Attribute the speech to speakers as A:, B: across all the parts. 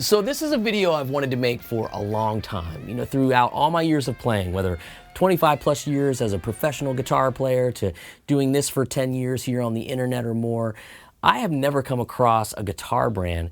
A: So this is a video I've wanted to make for a long time, throughout all my years of playing, whether 25 plus years as a professional guitar player to doing this for 10 years here on the internet or more. I have never come across a guitar brand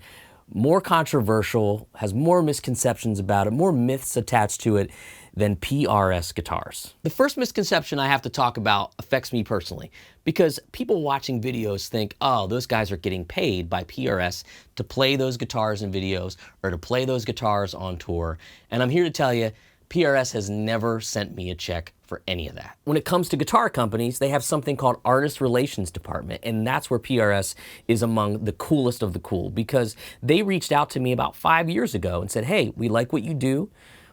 A: more controversial, has more misconceptions about it, more myths attached to it than PRS Guitars. The first misconception I have to talk about affects me personally because people watching videos think, oh, those guys are getting paid by PRS to play those guitars in videos or to play those guitars on tour. And I'm here to tell you, PRS has never sent me a check for any of that. When it comes to guitar companies, they have something called Artist Relations Department, and that's where PRS is among the coolest of the cool because they reached out to me about 5 years ago and said, hey, we like what you do.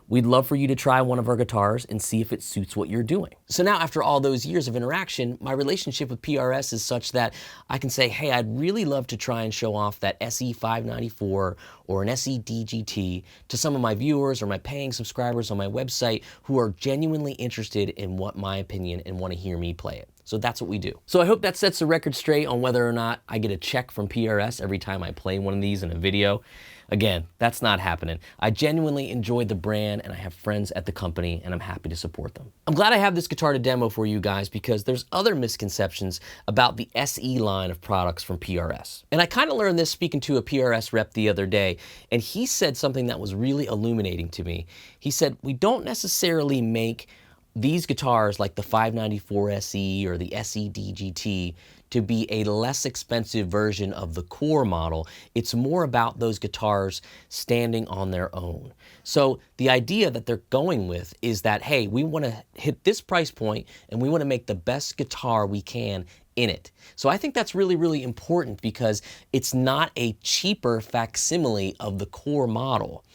A: We'd love for you to try one of our guitars and see if it suits what you're doing. So now after all those years of interaction, my relationship with PRS is such that I can say, hey, I'd really love to try and show off that SE594 or an SE DGT to some of my viewers or my paying subscribers on my website who are genuinely interested in what my opinion and want to hear me play it. So that's what we do. So I hope that sets the record straight on whether or not I get a check from PRS every time I play one of these in a video. Again, that's not happening. I genuinely enjoy the brand and I have friends at the company and I'm happy to support them. I'm glad I have this guitar to demo for you guys because there's other misconceptions about the SE line of products from PRS. And I kind of learned this speaking to a PRS rep the other day, and he said something that was really illuminating to me. He said, we don't necessarily make these guitars like the 594 SE or the SE DGT to be a less expensive version of the core model. It's more about those guitars standing on their own. So the idea that they're going with is that, hey, we want to hit this price point and we want to make the best guitar we can in it. So I think that's really, really important because it's not a cheaper facsimile of the core model.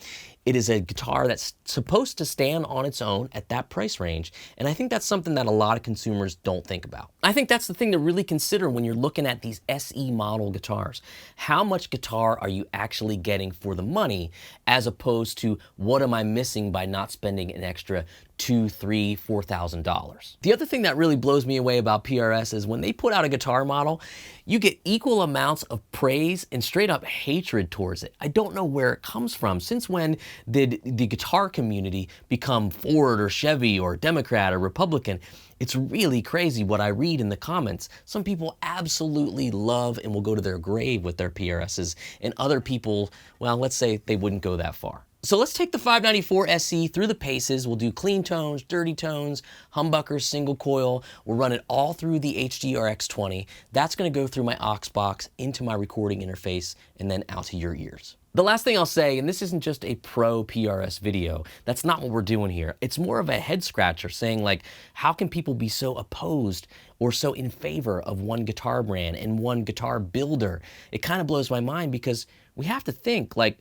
A: It is a guitar that's supposed to stand on its own at that price range. And I think that's something that a lot of consumers don't think about. I think that's the thing to really consider when you're looking at these SE model guitars. How much guitar are you actually getting for the money as opposed to what am I missing by not spending an extra $2,000, $3,000, $4,000. The other thing that really blows me away about PRS is when they put out a guitar model, you get equal amounts of praise and straight up hatred towards it. I don't know where it comes from. Since when did the guitar community become Ford or Chevy or Democrat or Republican? It's really crazy what I read in the comments. Some people absolutely love and will go to their grave with their PRSs, and other people, well, let's say they wouldn't go that far. So let's take the 594 SE through the paces. We'll do clean tones, dirty tones, humbuckers, single coil. We'll run it all through the HDRX20. That's going to go through my aux box into my recording interface and then out to your ears. The last thing I'll say, and this isn't just a pro PRS video, that's not what we're doing here. It's more of a head scratcher saying like, how can people be so opposed or so in favor of one guitar brand and one guitar builder? It kind of blows my mind because we have to think like,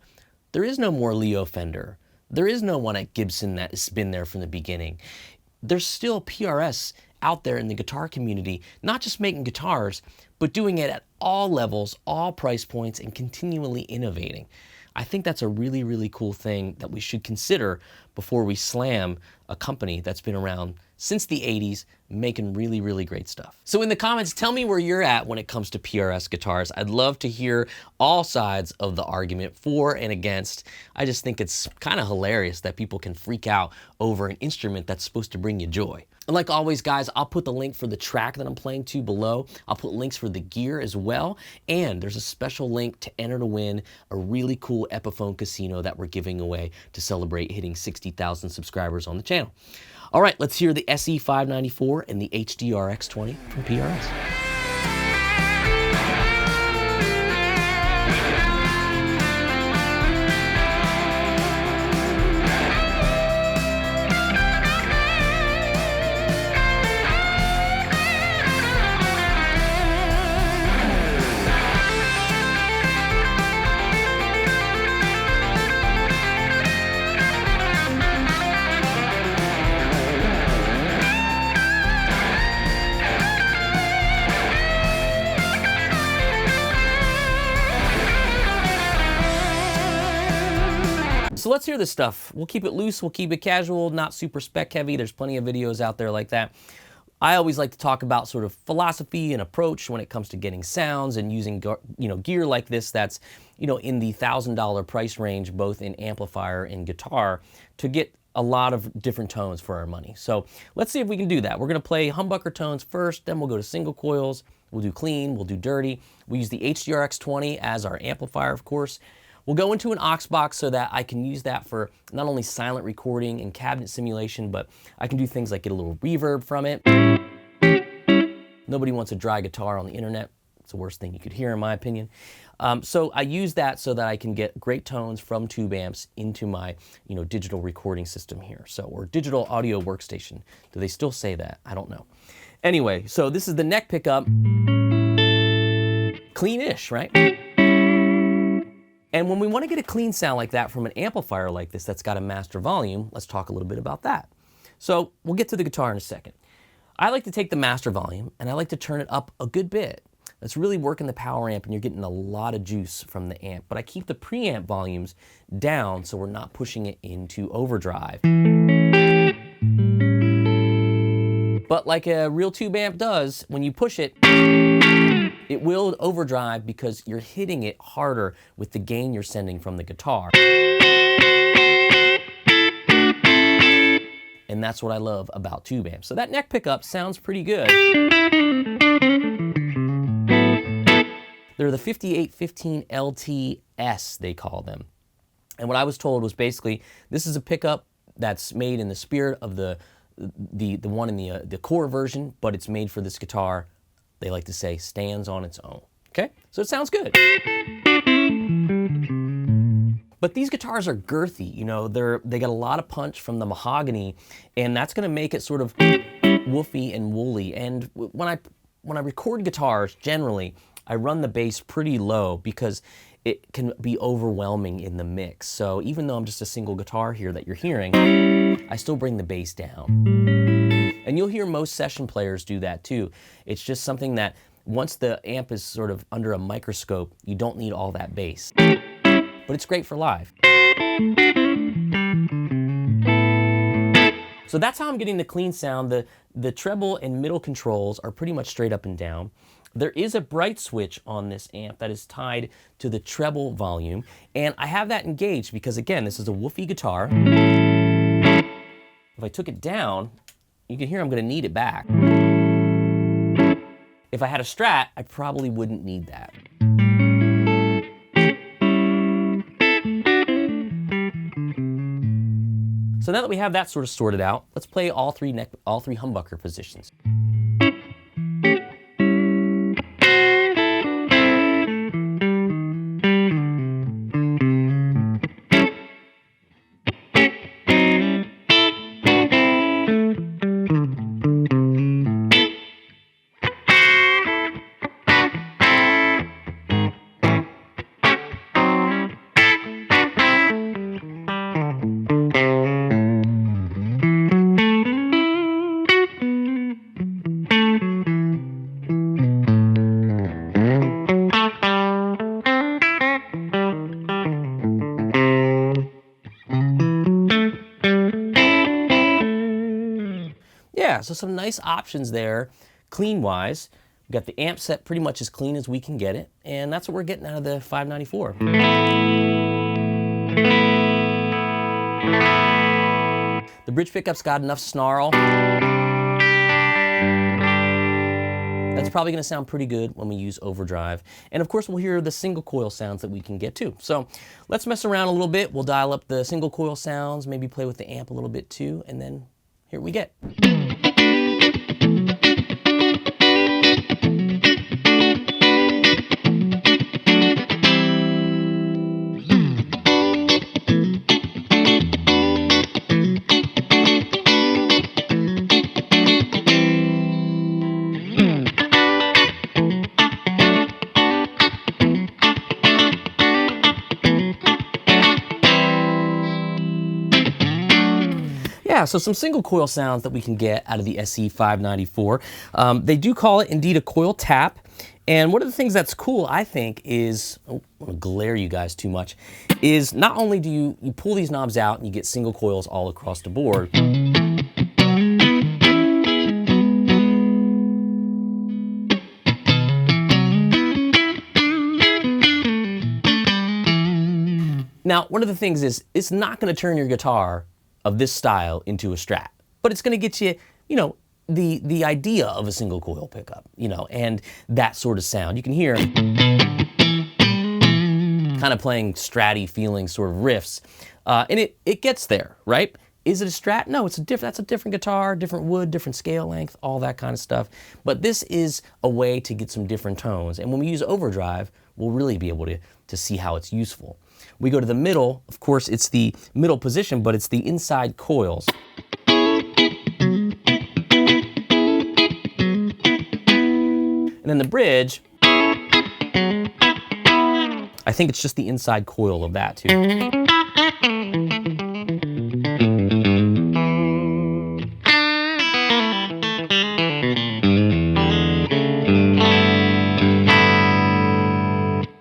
A: there is no more Leo Fender. There is no one at Gibson that has been there from the beginning. There's still PRS out there in the guitar community, not just making guitars, but doing it at all levels, all price points, and continually innovating. I think that's a really, really cool thing that we should consider before we slam a company that's been around since the 80s, making really, really great stuff. So in the comments, tell me where you're at when it comes to PRS guitars. I'd love to hear all sides of the argument for and against. I just think it's kind of hilarious that people can freak out over an instrument that's supposed to bring you joy. And like always, guys, I'll put the link for the track that I'm playing to below. I'll put links for the gear as well. And there's a special link to enter to win a really cool Epiphone Casino that we're giving away to celebrate hitting 60,000 subscribers on the channel. All right, let's hear the SE594 and the HDRX20 from PRS. So let's hear this stuff. We'll keep it loose, we'll keep it casual, not super spec heavy. There's plenty of videos out there like that. I always like to talk about sort of philosophy and approach when it comes to getting sounds and using gear like this that's in the $1,000 price range, both in amplifier and guitar, to get a lot of different tones for our money. So let's see if we can do that. We're going to play humbucker tones first, then we'll go to single coils, we'll do clean, we'll do dirty. We'll use the HDRX20 as our amplifier, of course. We'll go into an aux box so that I can use that for not only silent recording and cabinet simulation, but I can do things like get a little reverb from it. Nobody wants a dry guitar on the internet. It's the worst thing you could hear, in my opinion. So I use that so that I can get great tones from tube amps into my digital recording system here. So, or digital audio workstation. Do they still say that? I don't know. Anyway, so this is the neck pickup. Clean-ish, right? And when we want to get a clean sound like that from an amplifier like this that's got a master volume, let's talk a little bit about that. So we'll get to the guitar in a second. I like to take the master volume and I like to turn it up a good bit. That's really working the power amp and you're getting a lot of juice from the amp. But I keep the preamp volumes down so we're not pushing it into overdrive. But like a real tube amp does, when you push it, it will overdrive because you're hitting it harder with the gain you're sending from the guitar. And that's what I love about tube amps. So that neck pickup sounds pretty good. They're the 5815 LTS, they call them. And what I was told was basically, this is a pickup that's made in the spirit of the one in the core version, but it's made for this guitar. They like to say stands on its own. Okay, so it sounds good. But these guitars are girthy, they got a lot of punch from the mahogany, and that's going to make it sort of woofy and woolly. And when I record guitars, generally, I run the bass pretty low because it can be overwhelming in the mix. So even though I'm just a single guitar here that you're hearing, I still bring the bass down. And you'll hear most session players do that too. It's just something that once the amp is sort of under a microscope, you don't need all that bass. But it's great for live. So that's how I'm getting the clean sound. The treble and middle controls are pretty much straight up and down. There is a bright switch on this amp that is tied to the treble volume, and I have that engaged because, again, this is a woofy guitar. If I took it down, you can hear I'm going to need it back. If I had a Strat, I probably wouldn't need that. So now that we have that sort of sorted out, let's play all three humbucker positions. Yeah, so some nice options there, clean-wise. We've got the amp set pretty much as clean as we can get it, and that's what we're getting out of the 594. The bridge pickup's got enough snarl. That's probably going to sound pretty good when we use overdrive. And of course, we'll hear the single coil sounds that we can get too. So let's mess around a little bit. We'll dial up the single coil sounds, maybe play with the amp a little bit too, and then here we get. Yeah, so some single coil sounds that we can get out of the SE 594. They do call it indeed a coil tap. And one of the things that's cool, I think, is, oh, I'm gonna glare you guys too much, is not only do you pull these knobs out and you get single coils all across the board, Now, one of the things is, it's not gonna turn your guitar of this style into a Strat, but it's gonna get you, you know, the idea of a single coil pickup, you know, and that sort of sound. You can hear kind of playing Stratty feeling sort of riffs, and it gets there, right? Is it a Strat? No, that's a different guitar, different wood, different scale length, all that kind of stuff. But this is a way to get some different tones. And when we use Overdrive, we'll really be able to see how it's useful. We go to the middle, of course, it's the middle position, but it's the inside coils. And then the bridge, I think it's just the inside coil of that too.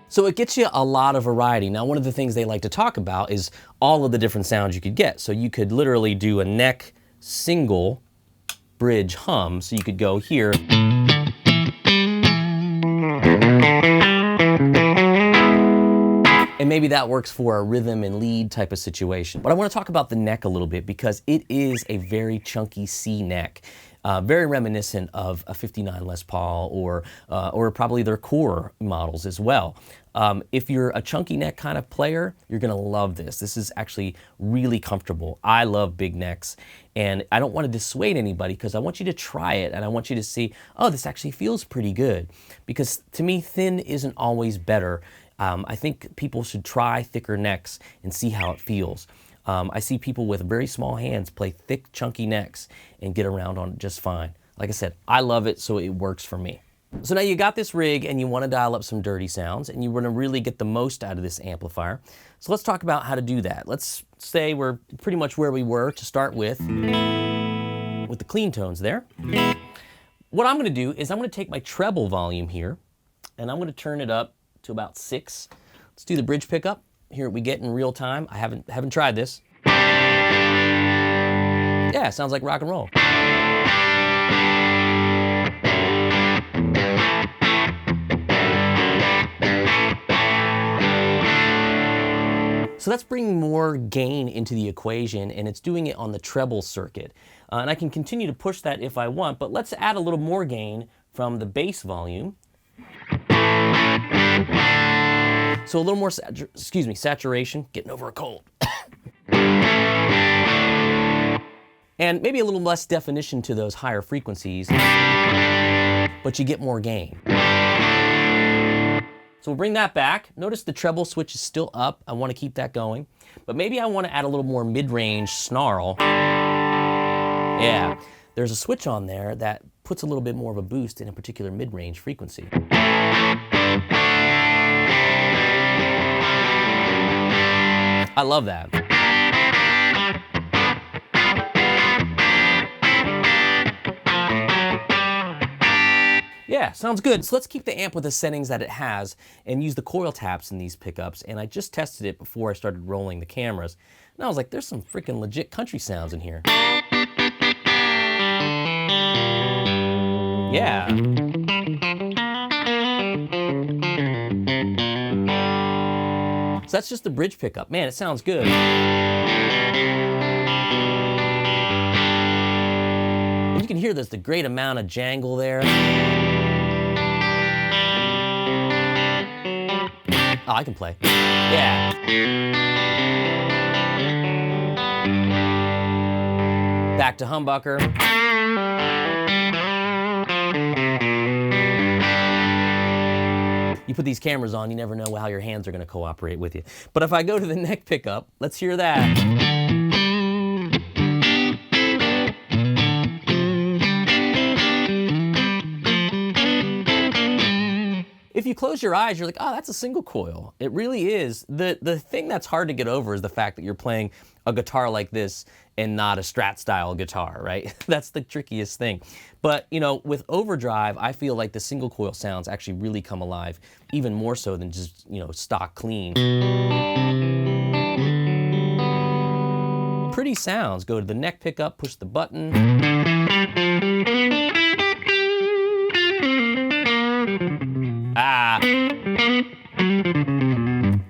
A: So it gets you a lot of variety. Now, one of the things they like to talk about is all of the different sounds you could get. So you could literally do a neck single bridge hum. So you could go here. And maybe that works for a rhythm and lead type of situation. But I want to talk about the neck a little bit because it is a very chunky C neck. Very reminiscent of a 59 Les Paul or probably their core models as well. If you're a chunky neck kind of player, you're gonna love this. This is actually really comfortable. I love big necks, and I don't want to dissuade anybody because I want you to try it and I want you to see, oh, this actually feels pretty good. Because to me, thin isn't always better. I think people should try thicker necks and see how it feels. I see people with very small hands play thick, chunky necks and get around on it just fine. Like I said, I love it, so it works for me. So now you got this rig and you want to dial up some dirty sounds and you want to really get the most out of this amplifier. So let's talk about how to do that. Let's say we're pretty much where we were to start with the clean tones there. What I'm going to do is I'm going to take my treble volume here and I'm going to turn it up to about 6. Let's do the bridge pickup. Here we get in real time. I haven't tried this. Yeah, sounds like rock and roll. So that's bringing more gain into the equation, and it's doing it on the treble circuit. And I can continue to push that if I want, but let's add a little more gain from the bass volume. So a little more, saturation, getting over a cold. And maybe a little less definition to those higher frequencies, but you get more gain. So we'll bring that back. Notice the treble switch is still up. I want to keep that going. But maybe I want to add a little more mid-range snarl. Yeah, there's a switch on there that puts a little bit more of a boost in a particular mid-range frequency. I love that. Yeah, sounds good. So let's keep the amp with the settings that it has and use the coil taps in these pickups. And I just tested it before I started rolling the cameras. And I was like, there's some freaking legit country sounds in here. Yeah. So that's just the bridge pickup. Man, it sounds good. And you can hear there's the great amount of jangle there. Oh, I can play. Yeah. Back to humbucker. You put these cameras on, you never know how your hands are going to cooperate with you. But if I go to the neck pickup, let's hear that. If you close your eyes, you're like, oh, that's a single coil. It really is. The thing that's hard to get over is the fact that you're playing a guitar like this and not a Strat style guitar, right? That's the trickiest thing. But, you know, with Overdrive, I feel like the single coil sounds actually really come alive, even more so than just, you know, stock clean. Pretty sounds. Go to the neck pickup, push the button. Ah.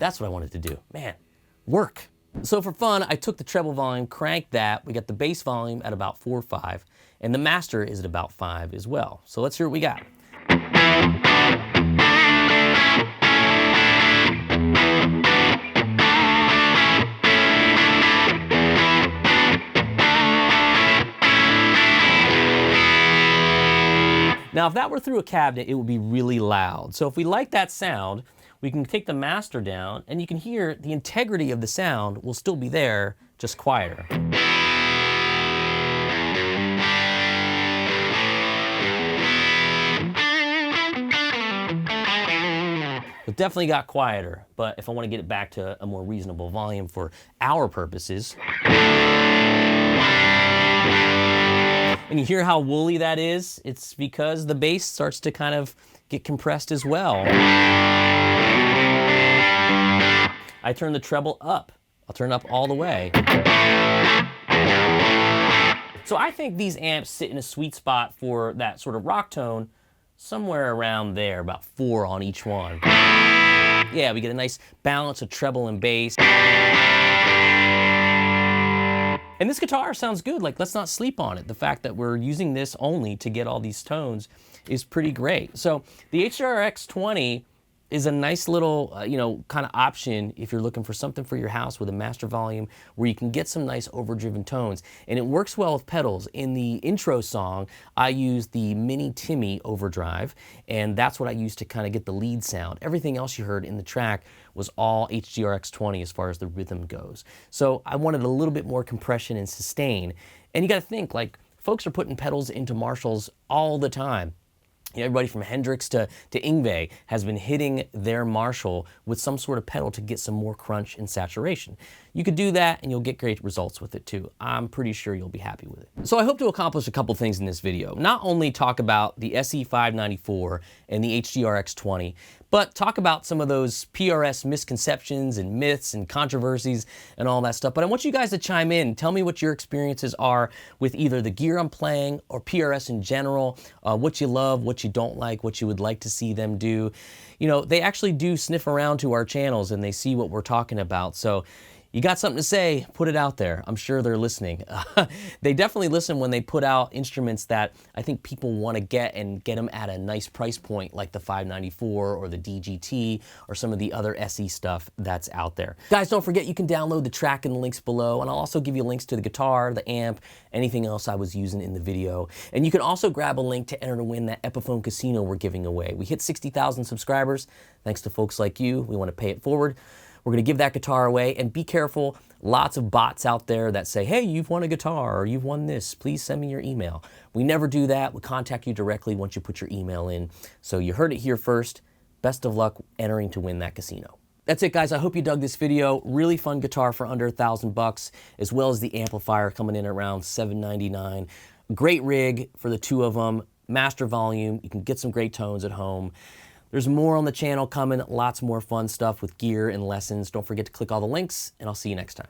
A: That's what I wanted to do. Man, work. So for fun, I took the treble volume, cranked that. We got the bass volume at about 4 or 5, and the master is at about 5 as well. So let's hear what we got. Now, if that were through a cabinet, it would be really loud. So if we like that sound, we can take the master down and you can hear the integrity of the sound will still be there, just quieter. It definitely got quieter, but if I want to get it back to a more reasonable volume for our purposes. And you hear how woolly that is? It's because the bass starts to kind of get compressed as well. I turn the treble up. I'll turn it up all the way. So I think these amps sit in a sweet spot for that sort of rock tone, somewhere around there, about 4 on each one. Yeah, we get a nice balance of treble and bass. And this guitar sounds good, like let's not sleep on it. The fact that we're using this only to get all these tones is pretty great. So the HDRX20 is a nice little, kind of option if you're looking for something for your house with a master volume where you can get some nice overdriven tones. And it works well with pedals. In the intro song, I used the Mini Timmy Overdrive, and that's what I used to kind of get the lead sound. Everything else you heard in the track was all HDRX20 as far as the rhythm goes. So I wanted a little bit more compression and sustain. And you got to think, like, folks are putting pedals into Marshalls all the time. Everybody from Hendrix to Yngwie has been hitting their Marshall with some sort of pedal to get some more crunch and saturation. You could do that and you'll get great results with it too. I'm pretty sure you'll be happy with it. So I hope to accomplish a couple things in this video. Not only talk about the SE594 and the HDRX20, but talk about some of those PRS misconceptions and myths and controversies and all that stuff. But I want you guys to chime in. Tell me what your experiences are with either the gear I'm playing or PRS in general, what you love, what you don't like, what you would like to see them do. They actually do sniff around to our channels and they see what we're talking about. So you got something to say, put it out there. I'm sure they're listening. They definitely listen when they put out instruments that I think people want to get and get them at a nice price point, like the 594 or the DGT or some of the other SE stuff that's out there. Guys, don't forget you can download the track in the links below, and I'll also give you links to the guitar, the amp, anything else I was using in the video. And you can also grab a link to enter to win that Epiphone Casino we're giving away. We hit 60,000 subscribers. Thanks to folks like you. We want to pay it forward. We're going to give that guitar away, and be careful. Lots of bots out there that say, hey, you've won a guitar or you've won this. Please send me your email. We never do that. We contact you directly once you put your email in. So you heard it here first. Best of luck entering to win that casino. That's it, guys. I hope you dug this video. Really fun guitar for under $1,000, as well as the amplifier coming in around $799. Great rig for the two of them. Master volume. You can get some great tones at home. There's more on the channel coming, lots more fun stuff with gear and lessons. Don't forget to click all the links, and I'll see you next time.